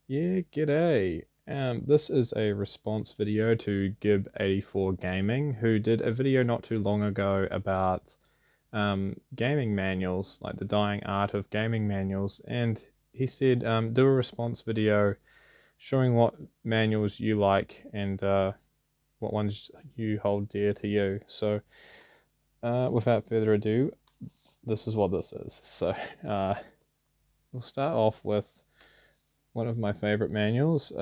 Yeah, g'day. This is a response video to Gib84 Gaming, who did a video not too long ago about gaming manuals, like the dying art of gaming manuals, and he said do a response video showing what manuals you like and what ones you hold dear to you. So, without further ado, this is what this is. So, uh, we'll start off with one of my favorite manuals.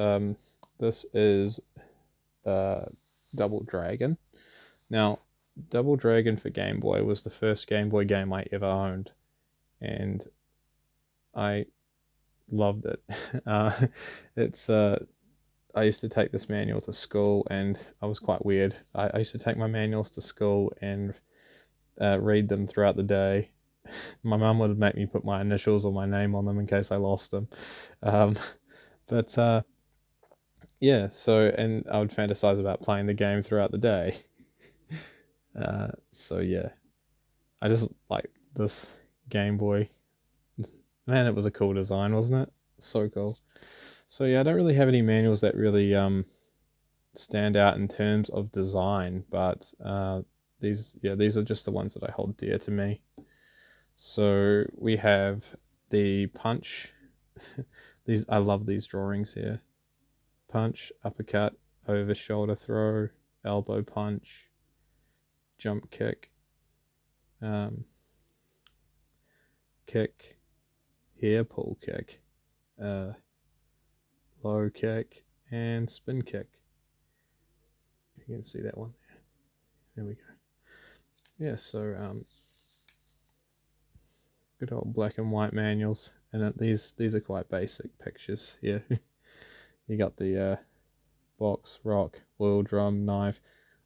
This is uh, Double Dragon. Now, Double Dragon for Game Boy was the first Game Boy game I ever owned, and I loved it. It's I used to take this manual to school, and I was quite weird. I used to take my manuals to school and read them throughout the day. My mum would make me put my initials or my name on them in case I lost them. Um, but yeah, so and I would fantasize about playing the game throughout the day. So yeah, I just like this Game Boy. Man, it was a cool design, wasn't it? So cool. So yeah, I don't really have any manuals that really stand out in terms of design, but these are just the ones that I hold dear to me. So we have the punch. These I love these drawings here. Punch, uppercut, over shoulder throw, elbow punch, jump kick, um, kick, hair pull kick, uh, low kick, and spin kick. You can see that one there. There we go. Yeah, so good old black and white manuals, and these are quite basic pictures. Yeah, you got the box, rock, wheel, drum, knife.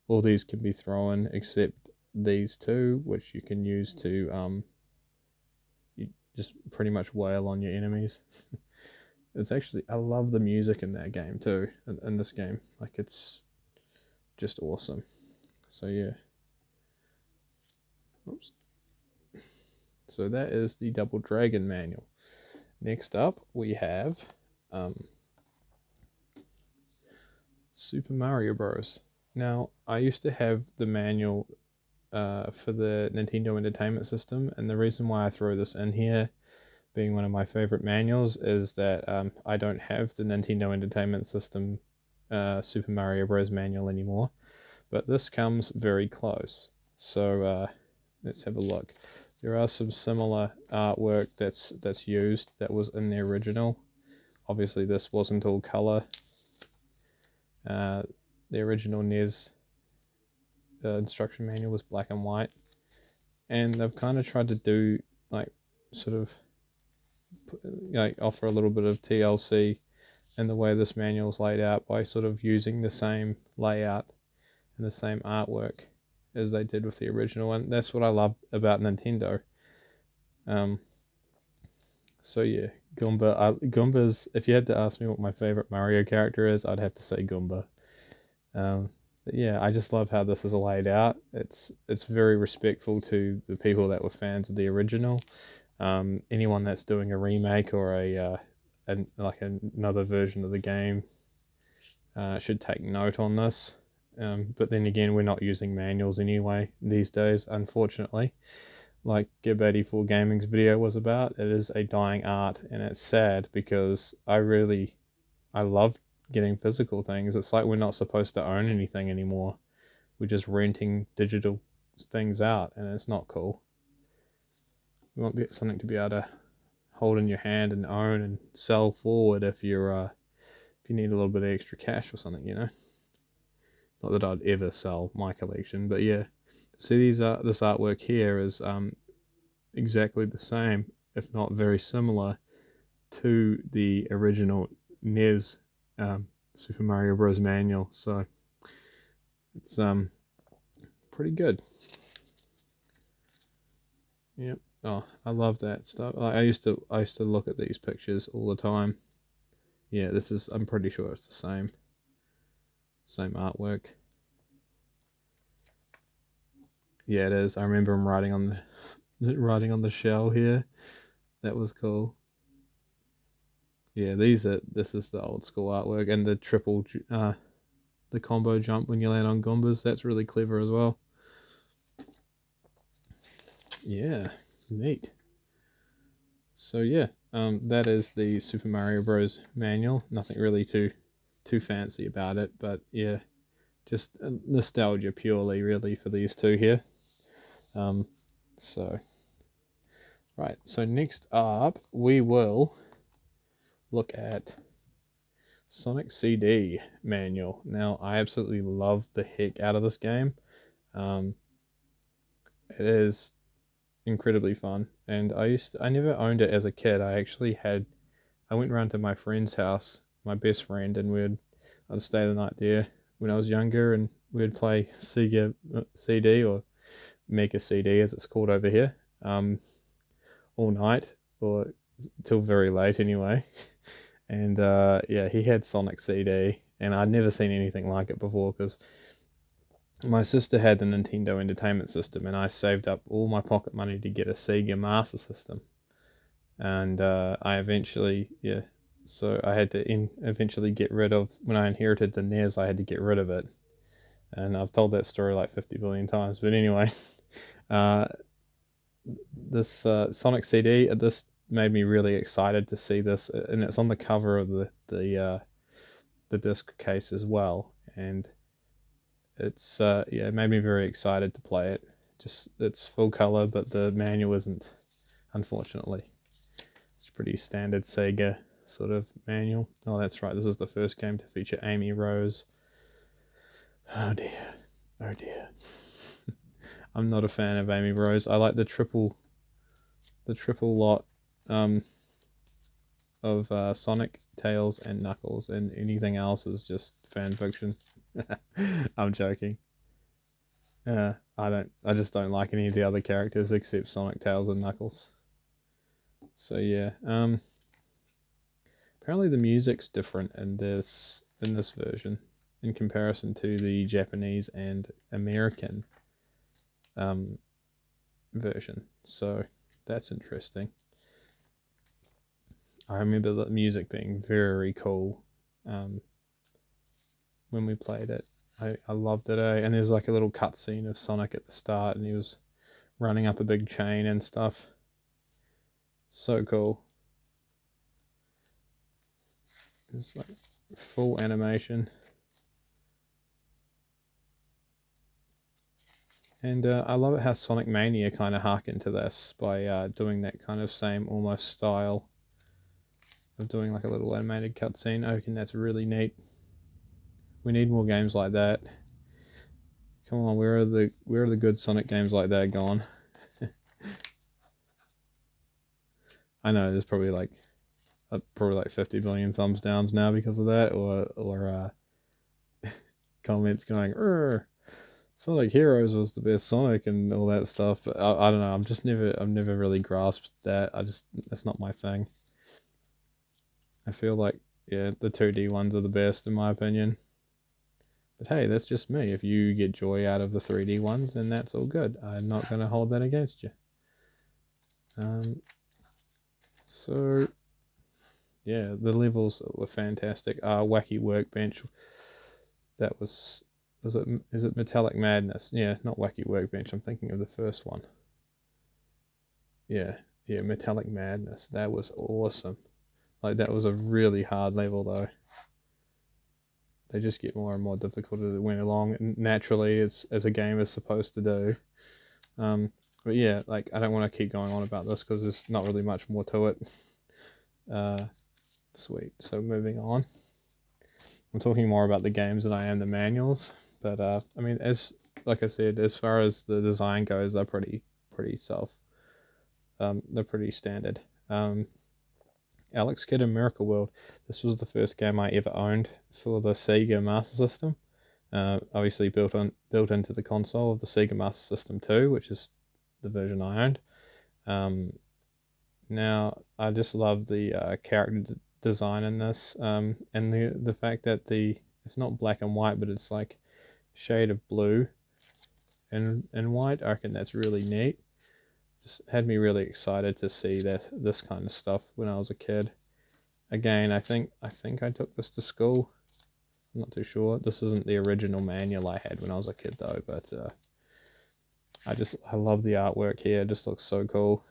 All these can be thrown except these two, which you can use to you just pretty much wail on your enemies. It's actually I love the music in that game too. In this game, like it's just awesome. So yeah. Oops. So that is the Double Dragon manual. Next up, we have Super Mario Bros. Now, I used to have the manual for the Nintendo Entertainment System, and the reason why I throw this in here, being one of my favorite manuals, is that I don't have the Nintendo Entertainment System Super Mario Bros. Manual anymore, but this comes very close. So let's have a look. There are some similar artwork that's used that was in the original. Obviously, this wasn't all color. The original NES instruction manual was black and white, and they've kind of tried to do like sort of like offer a little bit of TLC in the way this manual is laid out by sort of using the same layout and the same artwork as they did with the original, and that's what I love about Nintendo. Um, so yeah, Goomba's. If you had to ask me what my favorite Mario character is, I'd have to say Goomba. But yeah, I just love how this is laid out. It's very respectful to the people that were fans of the original. Anyone that's doing a remake or like another version of the game should take note on this. But then again, we're not using manuals anyway these days, unfortunately. Like Gib84 Gaming's video was about, it is a dying art, and it's sad because I love getting physical things. It's like we're not supposed to own anything anymore. We're just renting digital things out, and it's not cool. You want something to be able to hold in your hand and own and sell forward if you need a little bit of extra cash or something, you know. Not that I'd ever sell my collection, but yeah. See this artwork here is exactly the same, if not very similar, to the original NES Super Mario Bros. Manual. So it's pretty good. Yep. Oh, I love that stuff. I used to look at these pictures all the time. Yeah, this is. I'm pretty sure it's the same artwork. Yeah, it is. I remember him writing on the shell here. That was cool. Yeah, this is the old school artwork, and the the combo jump when you land on Goombas, that's really clever as well. Yeah, neat. So yeah, that is the Super Mario Bros. Manual. Nothing really too fancy about it, but yeah, just nostalgia purely, really, for these two here. Um, so right, so next up we will look at Sonic CD Manual. Now, I absolutely love the heck out of this game. Um, it is incredibly fun, and I never owned it as a kid. I went around to my friend's house, my best friend, and I'd stay the night there when I was younger, and we'd play Sega CD, or Mega CD as it's called over here, all night, or till very late anyway. And yeah, he had Sonic CD, and I'd never seen anything like it before, because my sister had the Nintendo Entertainment System, and I saved up all my pocket money to get a Sega Master System. And I eventually, yeah, so I had to eventually get rid of, when I inherited the NES, I had to get rid of it. And I've told that story like 50 billion times. But anyway, uh, this Sonic CD, this made me really excited to see this, and it's on the cover of the disc case as well. And it's yeah, it made me very excited to play it. Just it's full color, but the manual isn't, unfortunately. It's pretty standard Sega sort of manual. Oh, that's right. This is the first game to feature Amy Rose. Oh dear. Oh dear. I'm not a fan of Amy Rose. I like the triple lot of Sonic, Tails, and Knuckles, and anything else is just fan fiction. I'm joking. I just don't like any of the other characters except Sonic, Tails, and Knuckles. So yeah, apparently the music's different in this version in comparison to the Japanese and American um, version. So that's interesting. I remember the music being very cool um, when we played it. I loved it, eh? And there's like a little cutscene of Sonic at the start, and he was running up a big chain and stuff. So cool. It's like full animation. And I love it how Sonic Mania kind of harkened to this by doing that kind of same almost style of doing like a little animated cutscene. I reckon that's really neat. We need more games like that. Come on, where are the good Sonic games like that gone? I know there's probably like 50 billion thumbs downs now because of that, or comments going, Sonic Heroes was the best Sonic and all that stuff. But I don't know. I've never really grasped that. That's not my thing. I feel like, yeah, the 2D ones are the best in my opinion. But hey, that's just me. If you get joy out of the 3D ones, then that's all good. I'm not going to hold that against you. So yeah, the levels were fantastic. Wacky Workbench. That was it? Is it Metallic Madness? Yeah, not Wacky Workbench. I'm thinking of the first one. Yeah, yeah, Metallic Madness. That was awesome. Like that was a really hard level though. They just get more and more difficult as it went along, and naturally, as a game is supposed to do. But yeah, like I don't want to keep going on about this because there's not really much more to it. Sweet. So moving on. I'm talking more about the games than I am the manuals. But I mean, as like I said, as far as the design goes, they're pretty they're pretty standard. Alex Kidd in Miracle World. This was the first game I ever owned for the Sega Master System. Obviously built into the console of the Sega Master System 2, which is the version I owned. Now I just love the character design in this, and the fact that it's not black and white, but it's like shade of blue and white. I reckon that's really neat. Just had me really excited to see this kind of stuff when I was a kid. again, I think I took this to school. I'm not too sure. This isn't the original manual I had when I was a kid though, but I love the artwork here. It just looks so cool.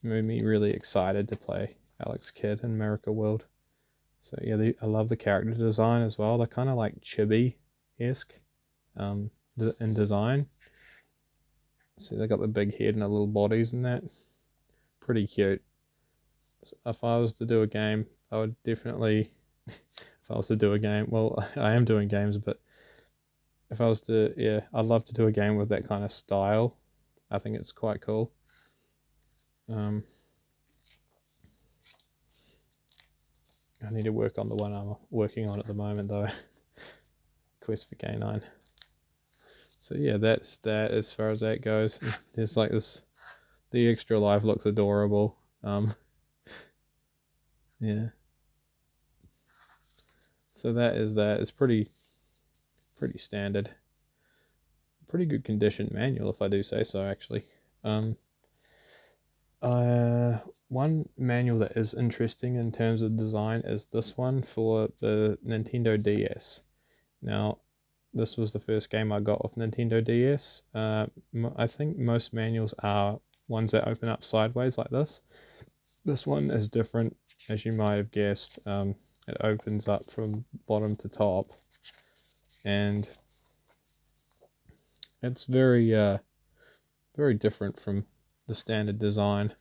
It made me really excited to play Alex Kidd in Miracle World. So yeah, I love the character design as well. They're kind of like chibi-esque in design. See, they got the big head and the little bodies and that. Pretty cute. So if I was to do a game, I would definitely, if I was to do a game, well, I am doing games, but if I was to, yeah, I'd love to do a game with that kind of style. I think it's quite cool. I need to work on the one I'm working on at the moment though. Quest for K9. So yeah, that's that as far as that goes. There's like this, the extra life looks adorable. Yeah. So that is that. It's pretty standard. Pretty good condition manual if I do say so actually. One manual that is interesting in terms of design is this one for the Nintendo DS. Now, this was the first game I got off Nintendo DS. I think most manuals are ones that open up sideways like this. This one is different, as you might have guessed. It opens up from bottom to top, and it's very different from the standard design.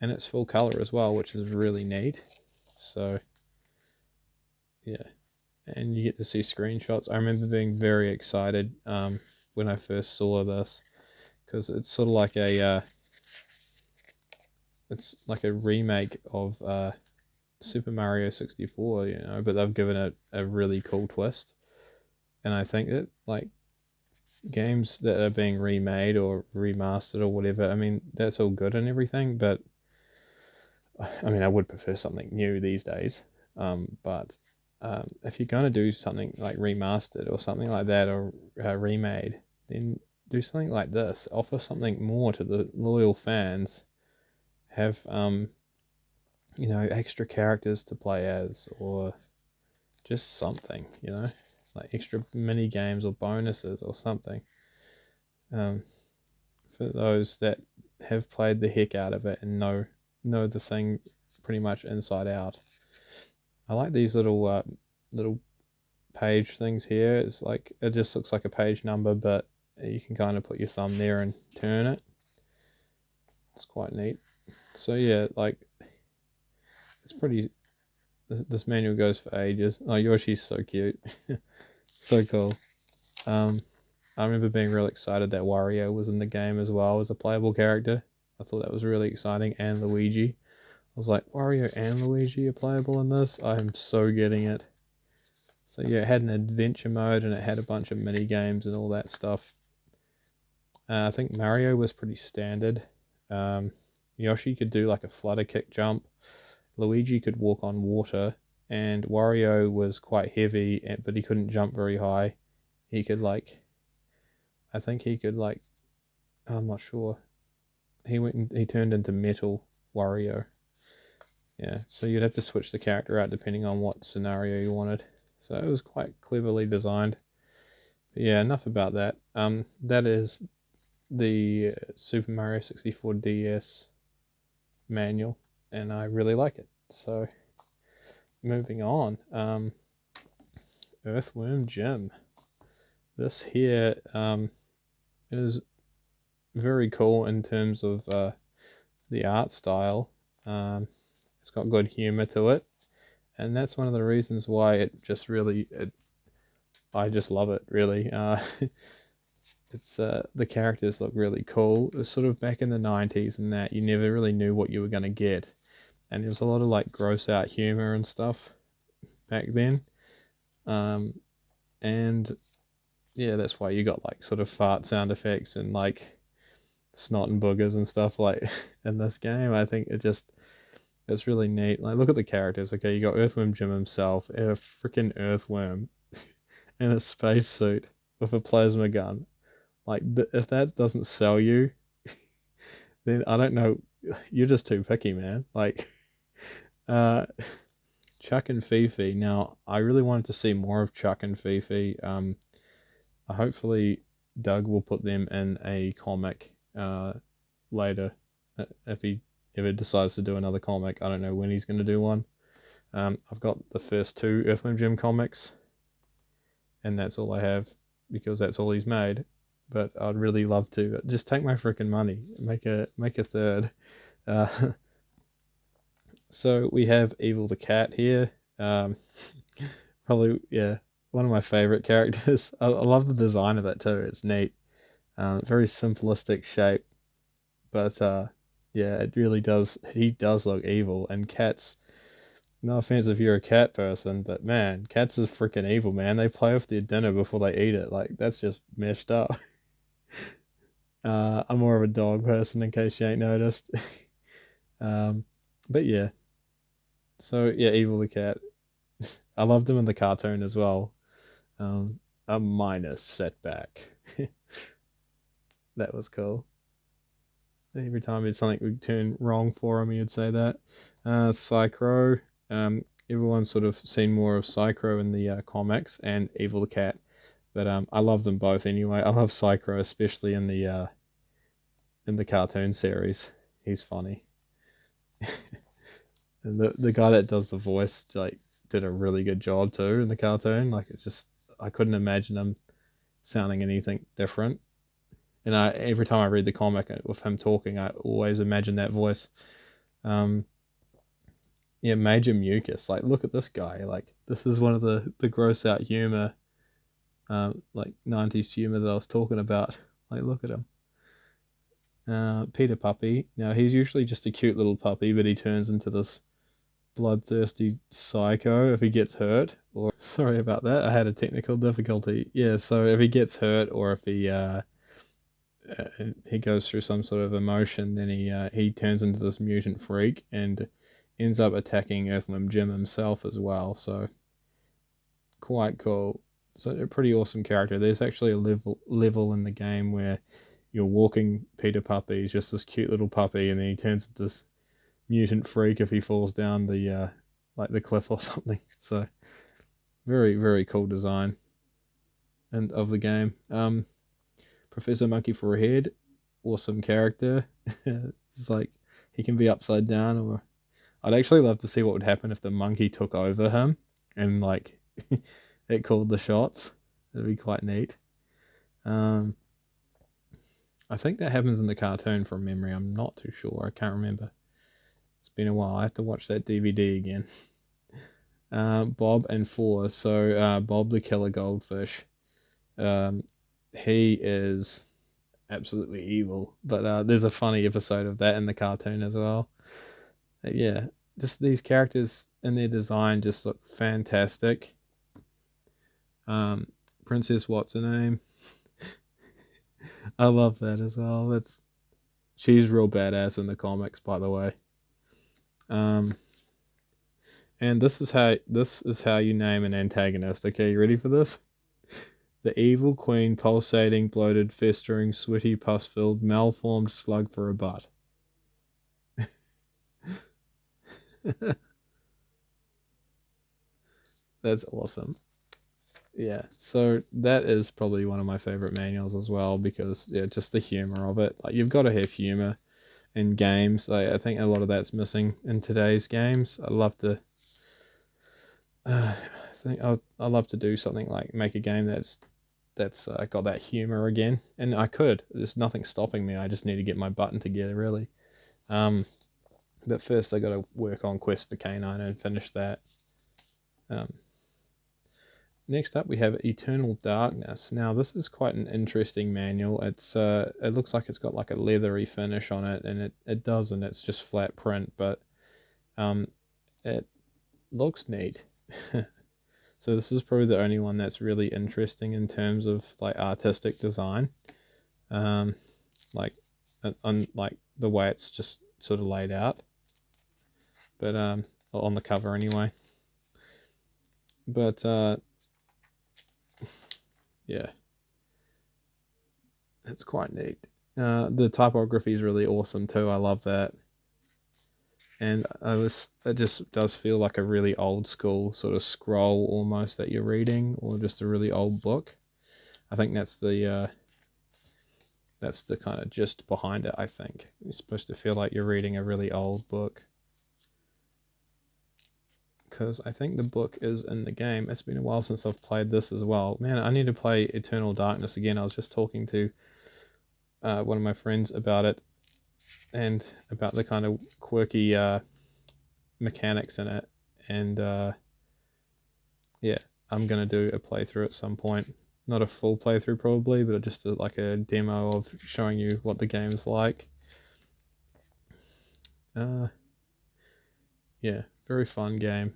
And it's full color as well, which is really neat. So yeah, and you get to see screenshots. I remember being very excited when I first saw this, because it's sort of like it's like a remake of Super Mario 64, you know, but they've given it a really cool twist. And I think that like games that are being remade or remastered or whatever, I mean, that's all good and everything, but I mean, I would prefer something new these days. But if you're going to do something like remastered or something like that or remade, then do something like this. Offer something more to the loyal fans. Have you know, extra characters to play as, or just something, you know, like extra mini games or bonuses or something. For those that have played the heck out of it and know the thing pretty much inside out. I like these little page things here. It's like, it just looks like a page number, but you can kind of put your thumb there and turn it. It's quite neat. So yeah, like, it's pretty, this manual goes for ages. Oh, Yoshi's so cute. So cool. I remember being real excited that Wario was in the game as well as a playable character. I thought that was really exciting, and Luigi. I was like, Wario and Luigi are playable in this? I am so getting it. So yeah, it had an adventure mode and it had a bunch of mini games and all that stuff. I think Mario was pretty standard. Yoshi could do like a flutter kick jump. Luigi could walk on water, and Wario was quite heavy, but he couldn't jump very high. He could like, I think he could like, I'm not sure. He turned into Metal Wario. Yeah, so you'd have to switch the character out depending on what scenario you wanted. So it was quite cleverly designed. But yeah, enough about that. That is the Super Mario 64 DS manual, and I really like it. So moving on, Earthworm Gem. This here is very cool in terms of the art style. It's got good humor to it, and that's one of the reasons why it just really, I just love it really. It's the characters look really cool. It's sort of back in the 90s, and that you never really knew what you were going to get, and there was a lot of like gross out humor and stuff back then. And yeah, that's why you got like sort of fart sound effects and like snot and boogers and stuff like in this game. I think it's really neat. Like, look at the characters. Okay, you got Earthworm Jim himself, a freaking earthworm in a spacesuit with a plasma gun. Like, if that doesn't sell you, then I don't know you're just too picky, man. Like, uh, Chuck and Fifi. Now, I really wanted to see more of Chuck and Fifi. Hopefully, Doug will put them in a comic later if he decides to do another comic. I don't know when he's going to do one. I've got the first two Earthling Gem comics, and that's all I have because that's all he's made. But I'd really love to just take my freaking money, make a third. Uh, so we have Evil the Cat here. Probably, yeah, one of my favorite characters. I love the design of it too. It's neat. Very simplistic shape, but yeah, it really does. He does look evil, and cats. No offense if you're a cat person, but man, cats is freaking evil, man. They play with their dinner before they eat it. Like that's just messed up. I'm more of a dog person, in case you ain't noticed. um, but yeah, so yeah, Evil the cat. I loved him in the cartoon as well. Um, a minus setback. That was cool. Every time it's something would turn wrong for him, he'd say that. Psychro. Everyone's sort of seen more of Psychro in the comics and Evil the Cat, but I love them both anyway. I love Psychro especially in the cartoon series. He's funny, and the guy that does the voice like did a really good job too in the cartoon. Like it's just I couldn't imagine him sounding anything different. And every time I read the comic with him talking, I always imagine that voice. Um, yeah, Major Mucus. Like, look at this guy. Like, this is one of the gross out humor, like 90s humor that I was talking about. Like, look at him. Peter Puppy. Now, he's usually just a cute little puppy, but he turns into this bloodthirsty psycho if he gets hurt. Or, sorry about that. I had a technical difficulty. Yeah, so if he gets hurt or if he goes through some sort of emotion, then he turns into this mutant freak and ends up attacking Earthling Gem himself as well. So quite cool. So a pretty awesome character. There's actually a level in the game where you're walking Peter Puppy, he's just this cute little puppy, and then he turns into this mutant freak if he falls down the like the cliff or something. So very very cool design and of the game. Professor Monkey for a head, awesome character. It's like he can be upside down, or I'd actually love to see what would happen if the monkey took over him and like it called the shots. It'd be quite neat. Um, I think that happens in the cartoon from memory. I'm not too sure. I can't remember. It's been a while. I have to watch that DVD again. Bob and Four. So Bob the Killer Goldfish. Um, he is absolutely evil. But there's a funny episode of that in the cartoon as well. Yeah, just these characters and their design just look fantastic. Princess, what's her name? I love that as well. She's real badass in the comics, by the way. Um, and this is how you name an antagonist. Okay, you ready for this? The evil queen, pulsating, bloated, festering, sweaty, pus-filled, malformed slug for a butt. That's awesome. Yeah, so that is probably one of my favorite manuals as well because yeah, just the humor of it. Like you've got to have humor in games. I think a lot of that's missing in today's games. I love to. I think I love to do something like make a game that's got that humor again, and I could. There's nothing stopping me. I just need to get my button together, really. Um, but first, I got to work on Quest for Canine and finish that. Um, Next up, we have Eternal Darkness. Now, this is quite an interesting manual. It looks like it's got like a leathery finish on it, and it doesn't. It's just flat print, but um, it looks neat. So this is probably the only one that's really interesting in terms of like artistic design, um, like on like the way it's just sort of laid out, but on the cover anyway. But yeah, it's quite neat. The typography is really awesome too. I love that. and it just does feel like a really old school sort of scroll almost that you're reading, or just a really old book. I think that's the kind of gist behind it. I think it's supposed to feel like you're reading a really old book, because I think the book is in the game. It's been a while since I've played this as well. Man, I need to play Eternal Darkness again. I was just talking to one of my friends about it, and about the kind of quirky mechanics in it, and yeah, I'm gonna do a playthrough at some point. Not a full playthrough probably, but just like a demo of showing you what the game's like. Yeah, very fun game.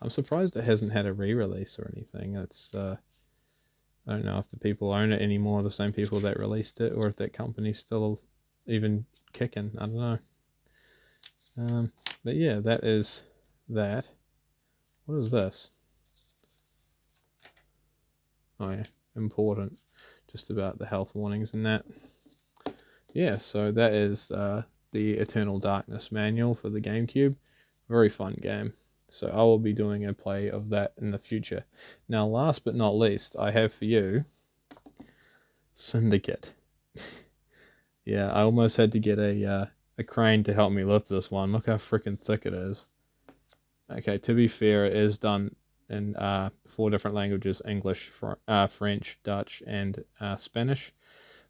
I'm surprised it hasn't had a re-release or anything. It's I don't know if the people own it anymore, the same people that released it, or if that company's still even kicking. I don't know. But yeah, that is that. What is this? Oh yeah, important. Just about the health warnings and that. Yeah, so that is the Eternal Darkness manual for the GameCube. Very fun game. So I will be doing a play of that in the future. Now, last but not least, I have for you Syndicate. Yeah, I almost had to get a crane to help me lift this one. Look how freaking thick it is. Okay, to be fair, it is done in 4 different languages: English, French, Dutch, and Spanish.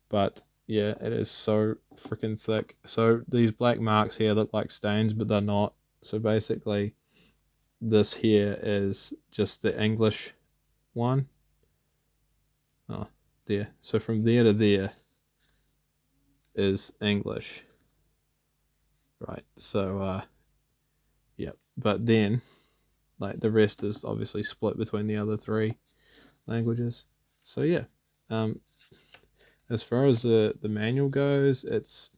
But yeah, it is so freaking thick. So these black marks here look like stains, but they're not. So basically, this here is just the English one. Oh, there. So from there to there is English. Right. So, yeah. But then, like, the rest is obviously split between the other 3 languages. So yeah. As far as the manual goes, it's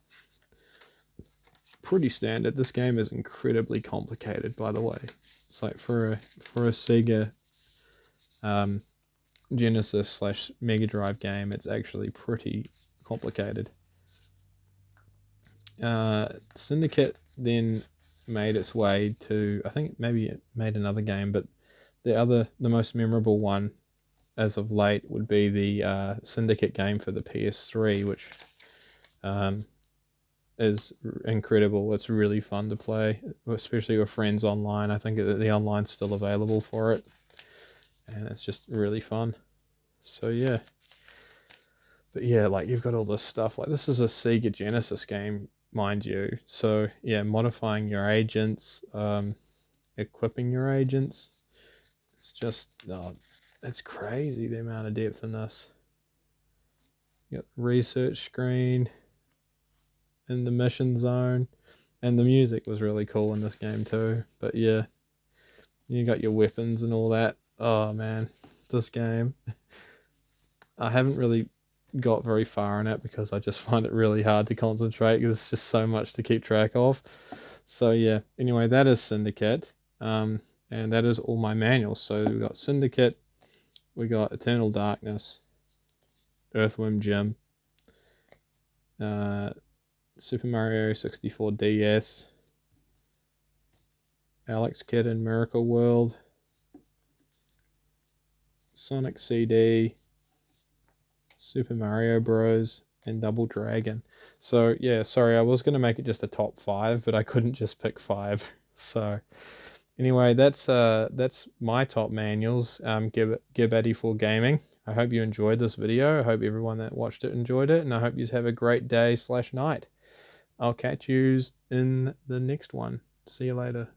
pretty standard. This game is incredibly complicated, by the way. It's like for a Sega Genesis / Mega Drive game, it's actually pretty complicated. Syndicate then made its way to, I think maybe it made another game, but the most memorable one as of late would be the Syndicate game for the PS3, which is incredible. It's really fun to play, especially with friends online. I think the online's still available for it, and it's just really fun. So yeah. But yeah, like, you've got all this stuff. Like, this is a Sega Genesis game, mind you. So yeah, modifying your agents, equipping your agents. It's just, it's crazy the amount of depth in this. You got research screen in the mission zone, and the music was really cool in this game too. But yeah, you got your weapons and all that. Oh man, this game. I haven't really got very far in it because I just find it really hard to concentrate because it's just so much to keep track of. So yeah, anyway, that is Syndicate, and that is all my manuals. So we got Syndicate, we got Eternal Darkness, Earthling Gem, Super Mario 64 DS, Alex Kidd in Miracle World, Sonic CD, Super Mario Bros, and Double Dragon. So yeah, sorry, I was going to make it just a top 5, but I couldn't just pick 5. So anyway, that's my top manuals. Give 84 Gaming. I hope you enjoyed this video. I hope everyone that watched it enjoyed it, and I hope you have a great day / night. I'll catch you in the next one. See you later.